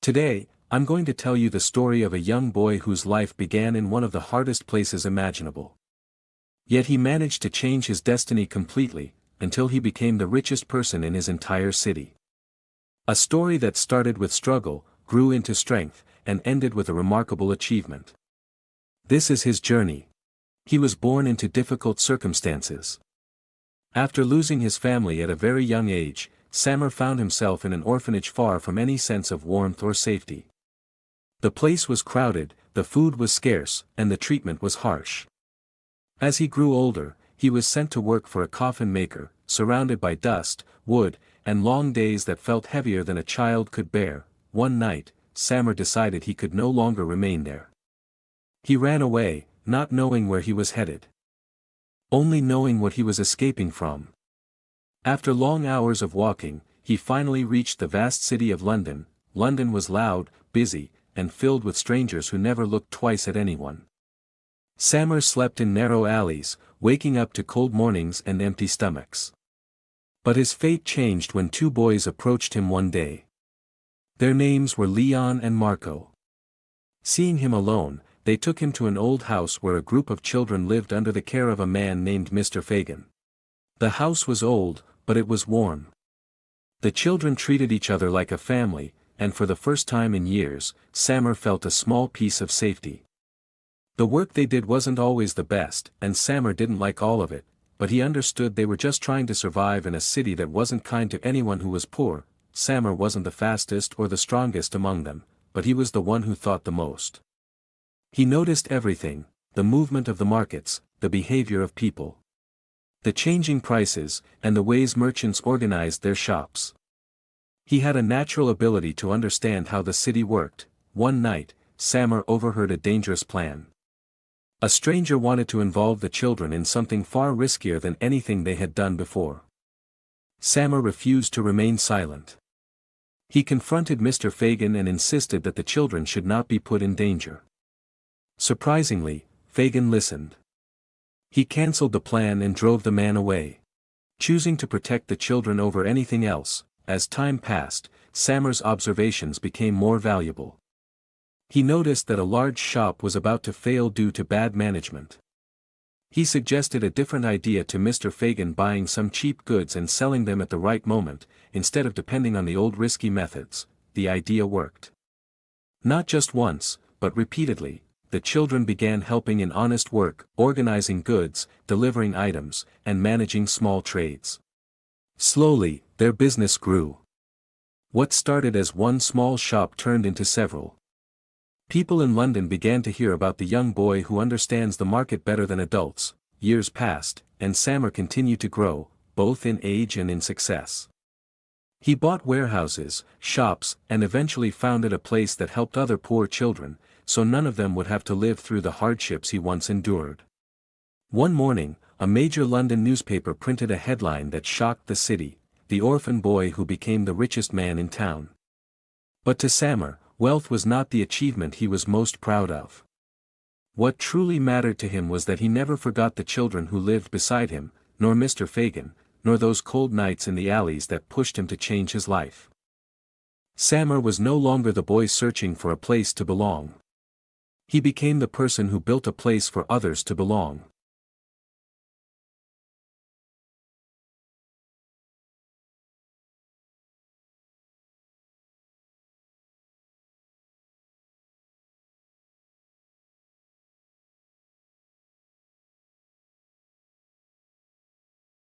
Today, I'm going to tell you the story of a young boy whose life began in one of the hardest places imaginable. Yet he managed to change his destiny completely, until he became the richest person in his entire city. A story that started with struggle, grew into strength, and ended with a remarkable achievement. This is his journey. He was born into difficult circumstances. After losing his family at a very young age, Samar found himself in an orphanage far from any sense of warmth or safety. The place was crowded, the food was scarce, and the treatment was harsh. As he grew older, he was sent to work for a coffin maker, surrounded by dust, wood, and long days that felt heavier than a child could bear. One night, Samar decided he could no longer remain there. He ran away, not knowing where he was headed, only knowing what he was escaping from. After long hours of walking, he finally reached the vast city of London. London was loud, busy, and filled with strangers who never looked twice at anyone. Samar slept in narrow alleys, waking up to cold mornings and empty stomachs. But his fate changed when two boys approached him one day. Their names were Leon and Marco. Seeing him alone, they took him to an old house where a group of children lived under the care of a man named Mr. Fagin. The house was old, but it was warm. The children treated each other like a family, and for the first time in years, Samar felt a small piece of safety. The work they did wasn't always the best, and Samar didn't like all of it, but he understood they were just trying to survive in a city that wasn't kind to anyone who was poor. Samar wasn't the fastest or the strongest among them, but he was the one who thought the most. He noticed everything: the movement of the markets, the behavior of people, the changing prices, and the ways merchants organized their shops. He had a natural ability to understand how the city worked. One night, Samar overheard a dangerous plan. A stranger wanted to involve the children in something far riskier than anything they had done before. Samar refused to remain silent. He confronted Mr. Fagin and insisted that the children should not be put in danger. Surprisingly, Fagin listened. He cancelled the plan and drove the man away, choosing to protect the children over anything else. As time passed, Samar's observations became more valuable. He noticed that a large shop was about to fail due to bad management. He suggested a different idea to Mr. Fagin, buying some cheap goods and selling them at the right moment, instead of depending on the old risky methods. The idea worked. Not just once, but repeatedly, the children began helping in honest work, organizing goods, delivering items, and managing small trades. Slowly, their business grew. What started as one small shop turned into several. People in London began to hear about the young boy who understands the market better than adults. Years passed, and Samar continued to grow, both in age and in success. He bought warehouses, shops, and eventually founded a place that helped other poor children, so none of them would have to live through the hardships he once endured. One morning, a major London newspaper printed a headline that shocked the city: "The orphan boy who became the richest man in town." But to Samar, wealth was not the achievement he was most proud of. What truly mattered to him was that he never forgot the children who lived beside him, nor Mr. Fagin, nor those cold nights in the alleys that pushed him to change his life. Samar was no longer the boy searching for a place to belong. He became the person who built a place for others to belong.